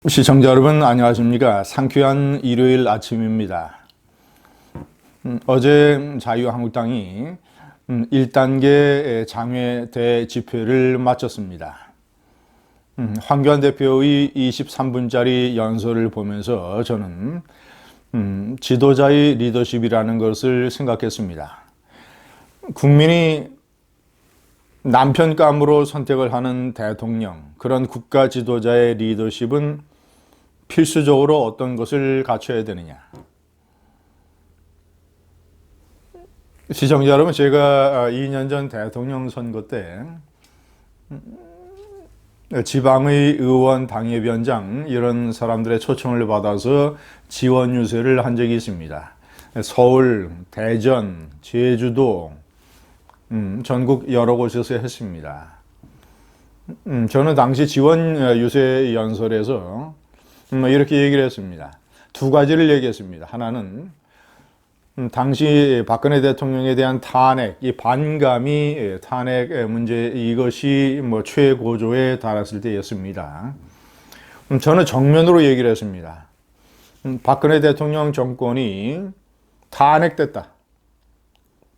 시청자 여러분 안녕하십니까. 상쾌한 일요일 아침입니다. 어제 자유한국당이 1단계 장외 대집회를 마쳤습니다. 황교안 대표의 23분짜리 연설을 보면서 저는 지도자의 리더십이라는 것을 생각했습니다. 국민이 남편감으로 선택을 하는 대통령, 그런 국가 지도자의 리더십은 필수적으로 어떤 것을 갖춰야 되느냐. 시청자 여러분, 제가 2년 전 대통령 선거 때 지방의 의원, 당협위원장 이런 사람들의 초청을 받아서 지원 유세를 한 적이 있습니다. 서울, 대전, 제주도, 전국 여러 곳에서 했습니다. 저는 당시 지원 유세 연설에서 이렇게 얘기를 했습니다. 두 가지를 얘기했습니다. 하나는 당시 박근혜 대통령에 대한 탄핵, 이 반감이 탄핵 문제 이것이 최고조에 달했을 때였습니다. 저는 정면으로 얘기를 했습니다. 박근혜 대통령 정권이 탄핵됐다.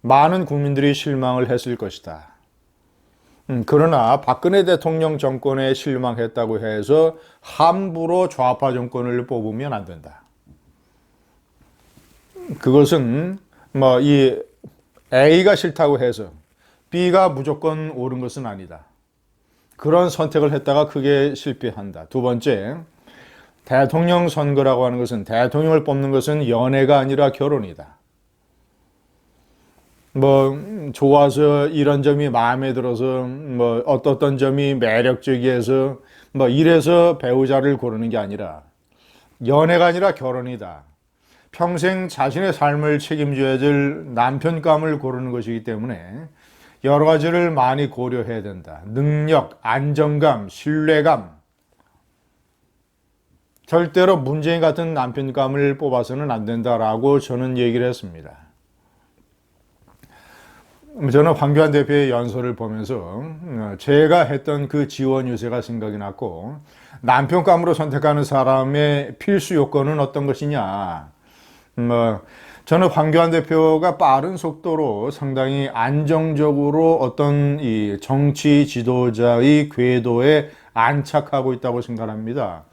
많은 국민들이 실망을 했을 것이다. 그러나 박근혜 대통령 정권에 실망했다고 해서 함부로 좌파 정권을 뽑으면 안 된다. 그것은 이 A가 싫다고 해서 B가 무조건 옳은 것은 아니다. 그런 선택을 했다가 크게 실패한다. 두 번째, 대통령 선거라고 하는 것은, 대통령을 뽑는 것은 연애가 아니라 결혼이다. 좋아서 이런 점이 마음에 들어서 어떤 점이 매력적이어서 이래서 배우자를 고르는 게 아니라 연애가 아니라 결혼이다. 평생 자신의 삶을 책임져야 될 남편감을 고르는 것이기 때문에 여러 가지를 많이 고려해야 된다. 능력, 안정감, 신뢰감. 절대로 문재인 같은 남편감을 뽑아서는 안 된다라고 저는 얘기를 했습니다. 저는 황교안 대표의 연설을 보면서 제가 했던 그 지원 유세가 생각이 났고, 남편감으로 선택하는 사람의 필수 요건은 어떤 것이냐. 저는 황교안 대표가 빠른 속도로 상당히 안정적으로 어떤 이 정치 지도자의 궤도에 안착하고 있다고 생각합니다.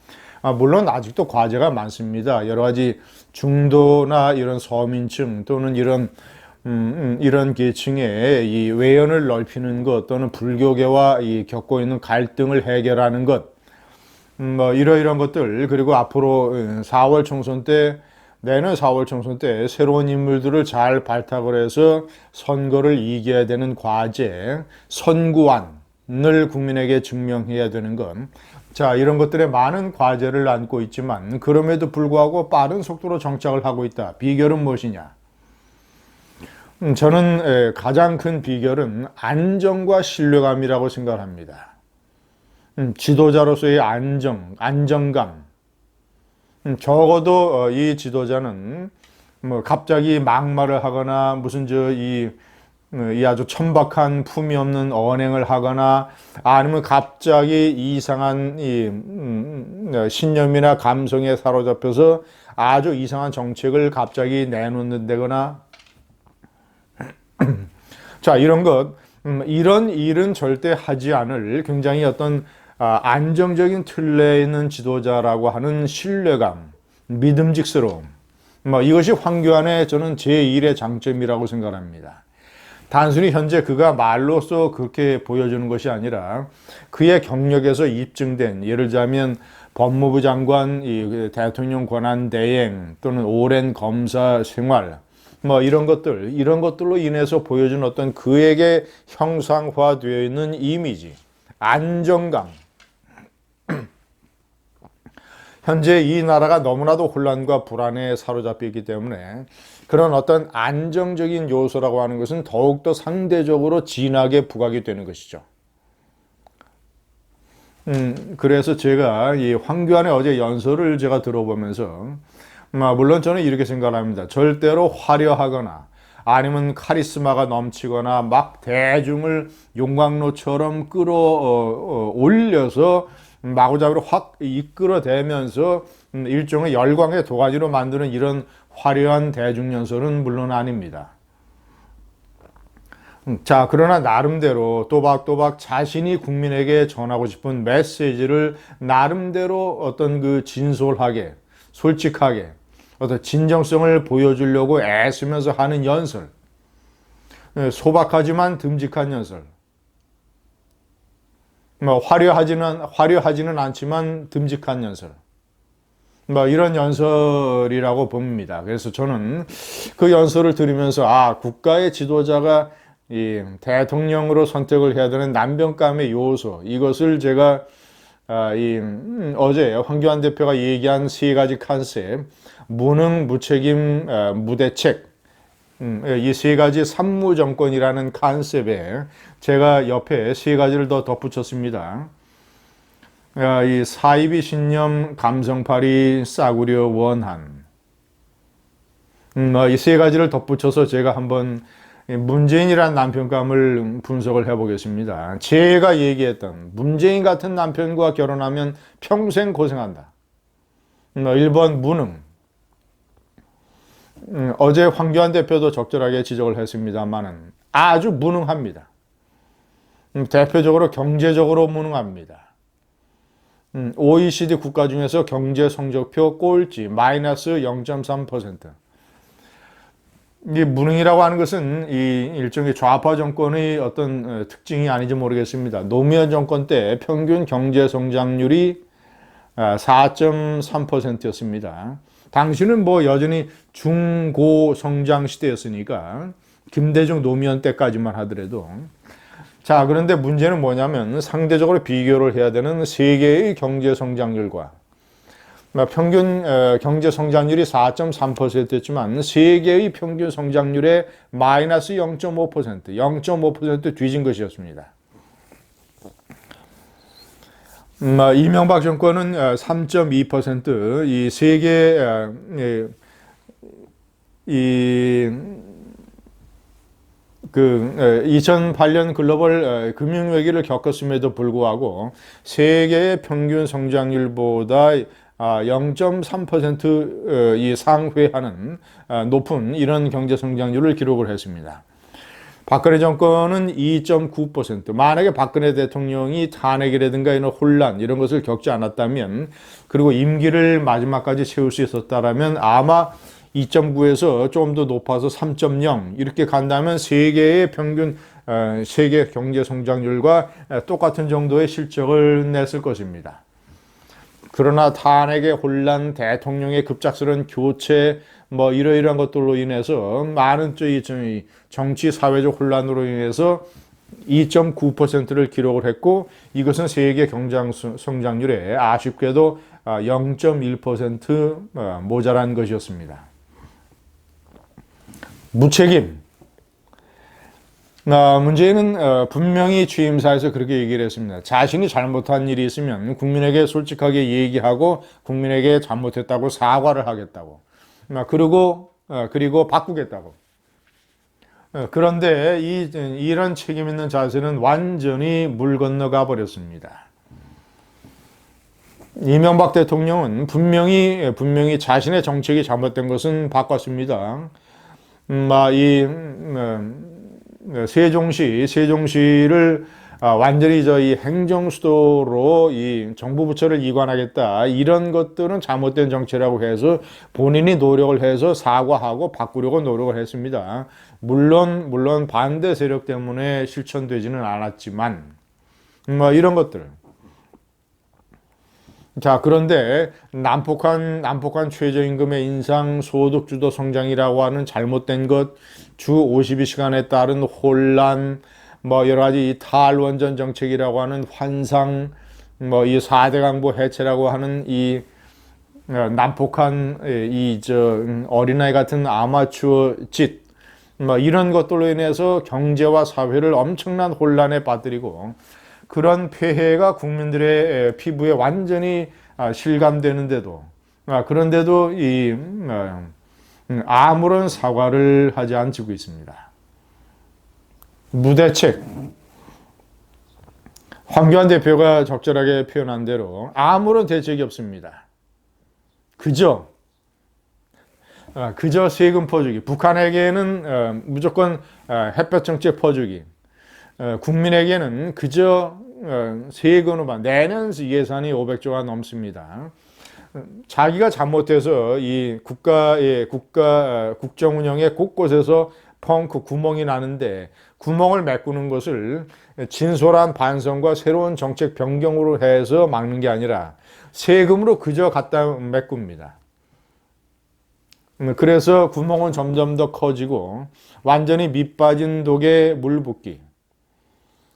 물론 아직도 과제가 많습니다. 여러 가지 중도나 이런 서민층 또는 이런 계층의 이 외연을 넓히는 것, 또는 불교계와 겪고 있는 갈등을 해결하는 것, 이러이러한 것들, 그리고 앞으로 4월 총선 때, 내년 4월 총선 때 새로운 인물들을 잘 발탁을 해서 선거를 이겨야 되는 과제, 선구안을 국민에게 증명해야 되는 것. 자, 이런 것들에 많은 과제를 안고 있지만 그럼에도 불구하고 빠른 속도로 정착을 하고 있다. 비결은 무엇이냐? 저는 가장 큰 비결은 안정과 신뢰감이라고 생각합니다. 지도자로서의 안정감. 적어도 이 지도자는 갑자기 막말을 하거나 무슨 이 아주 천박한 품이 없는 언행을 하거나, 아니면 갑자기 이상한 신념이나 감성에 사로잡혀서 아주 이상한 정책을 갑자기 내놓는다거나, 자, 이런 일은 절대 하지 않을 굉장히 어떤 안정적인 틀에 있는 지도자라고 하는 신뢰감, 믿음직스러움. 이것이 황교안의 저는 제1의 장점이라고 생각합니다. 단순히 현재 그가 말로써 그렇게 보여주는 것이 아니라 그의 경력에서 입증된, 예를 들자면 법무부 장관, 대통령 권한 대행, 또는 오랜 검사 생활, 이런 것들로 인해서 보여준 어떤 그에게 형상화되어 있는 이미지, 안정감. 현재 이 나라가 너무나도 혼란과 불안에 사로잡혀 있기 때문에 그런 어떤 안정적인 요소라고 하는 것은 더욱더 상대적으로 진하게 부각이 되는 것이죠. 그래서 제가 이 황교안의 어제 연설을 제가 들어보면서, 물론 저는 이렇게 생각합니다. 절대로 화려하거나 아니면 카리스마가 넘치거나 막 대중을 용광로처럼 끌어올려서 마구잡이로 확 이끌어대면서 일종의 열광의 도가니로 만드는 이런 화려한 대중연설은 물론 아닙니다. 자, 그러나 나름대로 또박또박 자신이 국민에게 전하고 싶은 메시지를 나름대로 어떤 그 진솔하게, 솔직하게, 어떤 진정성을 보여주려고 애쓰면서 하는 연설. 소박하지만 듬직한 연설. 화려하지는 않지만 듬직한 연설. 이런 연설이라고 봅니다. 그래서 저는 그 연설을 들으면서 국가의 지도자가 이 대통령으로 선택을 해야 되는 난변감의 요소, 이것을 제가 어제 황교안 대표가 얘기한 세 가지 컨셉, 무능, 무책임, 무대책, 이 세 가지 산무정권이라는 컨셉에 제가 옆에 세 가지를 더 덧붙였습니다. 이 사이비 신념, 감성팔이, 싸구려 원한. 이 세 가지를 덧붙여서 제가 한번 문재인이라는 남편감을 분석을 해보겠습니다. 제가 얘기했던 문재인 같은 남편과 결혼하면 평생 고생한다. 1번 무능. 어제 황교안 대표도 적절하게 지적을 했습니다만은 아주 무능합니다. 대표적으로 경제적으로 무능합니다. OECD 국가 중에서 경제 성적표 꼴찌 마이너스 0.3%. 이 무능이라고 하는 것은 이 일종의 좌파 정권의 어떤 특징이 아닌지 모르겠습니다. 노무현 정권 때 평균 경제 성장률이 4.3%였습니다. 당시는 여전히 중고 성장 시대였으니까 김대중 노무현 때까지만 하더라도. 자, 그런데 문제는 뭐냐면 상대적으로 비교를 해야 되는 세계의 경제 성장률과 평균 경제 성장률이 4.3%였지만 세계의 평균 성장률의 마이너스 0.5% 뒤진 것이었습니다. 이명박 정권은 3.2%, 이 세계 2008년 글로벌 금융위기를 겪었음에도 불구하고 세계의 평균 성장률보다 0.3% 상회하는 높은 이런 경제 성장률을 기록을 했습니다. 박근혜 정권은 2.9%. 만약에 박근혜 대통령이 탄핵이라든가 이런 혼란 이런 것을 겪지 않았다면, 그리고 임기를 마지막까지 채울 수 있었다라면 아마 2.9에서 좀 더 높아서 3.0 이렇게 간다면 세계의 평균 세계 경제 성장률과 똑같은 정도의 실적을 냈을 것입니다. 그러나 탄핵의 혼란, 대통령의 급작스러운 교체, 이러이러한 것들로 인해서 많은 정치 사회적 혼란으로 인해서 2.9%를 기록을 했고, 이것은 세계 경제 성장률에 아쉽게도 0.1% 모자란 것이었습니다. 무책임. 문재인은 분명히 취임사에서 그렇게 얘기를 했습니다. 자신이 잘못한 일이 있으면 국민에게 솔직하게 얘기하고 국민에게 잘못했다고 사과를 하겠다고. 그리고 바꾸겠다고. 그런데 이런 책임 있는 자세는 완전히 물 건너가 버렸습니다. 이명박 대통령은 분명히 자신의 정책이 잘못된 것은 바꿨습니다. 세종시를 완전히 이 행정수도로 이 정부 부처를 이관하겠다, 이런 것들은 잘못된 정책이라고 해서 본인이 노력을 해서 사과하고 바꾸려고 노력을 했습니다. 물론 반대 세력 때문에 실천되지는 않았지만 이런 것들. 자, 그런데 난폭한 최저임금의 인상, 소득주도 성장이라고 하는 잘못된 것, 주 52시간에 따른 혼란, 여러 가지 탈원전 정책이라고 하는 환상, 이 4대 강보 해체라고 하는 이 난폭한 어린아이 같은 아마추어 짓, 이런 것들로 인해서 경제와 사회를 엄청난 혼란에 빠뜨리고, 그런 폐해가 국민들의 피부에 완전히 실감되는데도, 그런데도 아무런 사과를 하지 않고 있습니다. 무대책. 황교안 대표가 적절하게 표현한 대로 아무런 대책이 없습니다. 그저 세금 퍼주기. 북한에게는 무조건 햇볕 정책 퍼주기. 국민에게는 그저 세금으로만 내년 예산이 500조가 넘습니다. 자기가 잘못해서 이 국정 운영의 곳곳에서 펑크 구멍이 나는데 구멍을 메꾸는 것을 진솔한 반성과 새로운 정책 변경으로 해서 막는 게 아니라 세금으로 그저 갖다 메꿉니다. 그래서 구멍은 점점 더 커지고 완전히 밑 빠진 독에 물 붓기.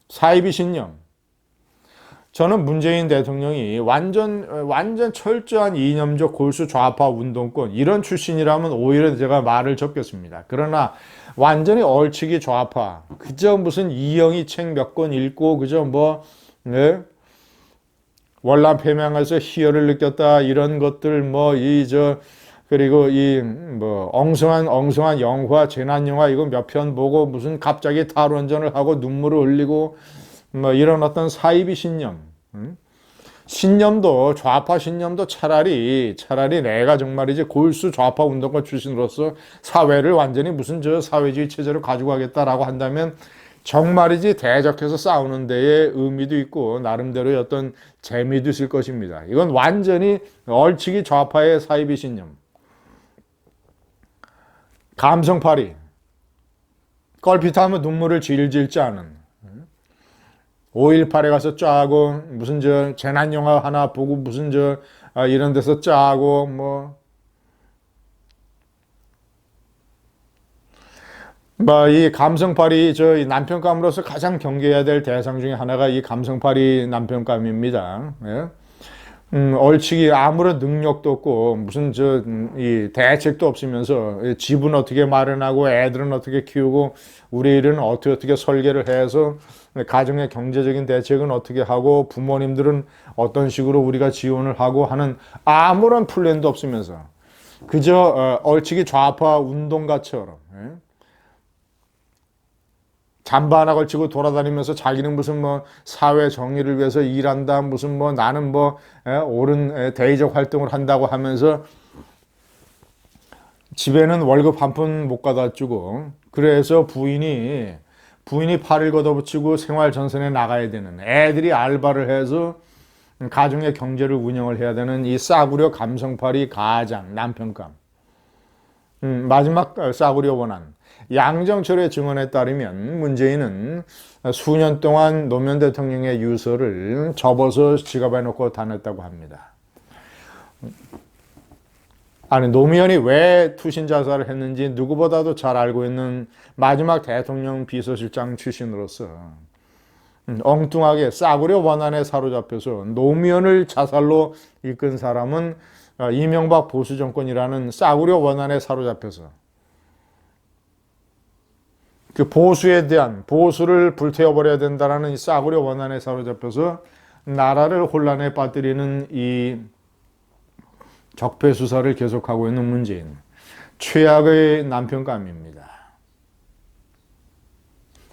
사이비 신념. 저는 문재인 대통령이 완전 철저한 이념적 골수 좌파 운동권 이런 출신이라면 오히려 제가 말을 접겠습니다. 그러나 완전히 얼치기 좌파, 그저 무슨 이영희 책 몇 권 읽고 그저 월남 폐명해서 희열을 느꼈다 이런 것들 그리고 엉성한 영화, 재난 영화 이거 몇 편 보고 무슨 갑자기 탈원전을 하고 눈물을 흘리고 이런 어떤 사이비 신념. 신념도 좌파 신념도 차라리 내가 정말이지 골수 좌파 운동가 출신으로서 사회를 완전히 무슨 사회주의 체제로 가지고 가겠다라고 한다면 정말이지 대적해서 싸우는 데에 의미도 있고 나름대로의 어떤 재미도 있을 것입니다. 이건 완전히 얼치기 좌파의 사이비 신념. 감성팔이. 껄핏하면 눈물을 질질 짜는. 5.18에 가서 짜고 무슨 재난 영화 하나 보고 무슨 이런 데서 짜고 이 감성팔이 이 남편감으로서 가장 경계해야 될 대상 중에 하나가 이 감성팔이 남편감입니다. 예? 얼치기 아무런 능력도 없고 무슨 이 대책도 없으면서 집은 어떻게 마련하고 애들은 어떻게 키우고 우리 일은 어떻게 설계를 해서 가정의 경제적인 대책은 어떻게 하고 부모님들은 어떤 식으로 우리가 지원을 하고 하는 아무런 플랜도 없으면서 그저 얼치기 좌파 운동가처럼 잠바 하나 걸치고 돌아다니면서 자기는 무슨 사회 정의를 위해서 일한다 무슨 나는 옳은 대의적 활동을 한다고 하면서 집에는 월급 한 푼 못 가다 주고 그래서 부인이 팔을 걷어붙이고 생활 전선에 나가야 되는 애들이 알바를 해서 가정의 경제를 운영을 해야 되는 이 싸구려 감성팔이 가장 남편감. 마지막 싸구려 원한. 양정철의 증언에 따르면 문재인은 수년 동안 노무현 대통령의 유서를 접어서 지갑에 넣고 다녔다고 합니다. 아니 노무현이 왜 투신 자살을 했는지 누구보다도 잘 알고 있는 마지막 대통령 비서실장 출신으로서 엉뚱하게 싸구려 원한에 사로잡혀서 노무현을 자살로 이끈 사람은 이명박 보수 정권이라는 싸구려 원한에 사로잡혀서 그 보수를 불태워버려야 된다라는 이 싸구려 원한에 사로잡혀서 나라를 혼란에 빠뜨리는 이 적폐 수사를 계속하고 있는 문재인. 최악의 남편감입니다.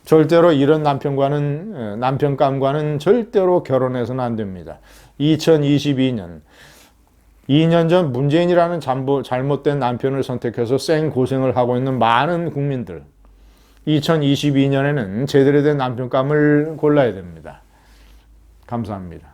절대로 이런 남편감과는 절대로 결혼해서는 안 됩니다. 2022년 2년 전 문재인이라는 잘못된 남편을 선택해서 생고생을 하고 있는 많은 국민들 2022년에는 제대로 된 남편감을 골라야 됩니다. 감사합니다.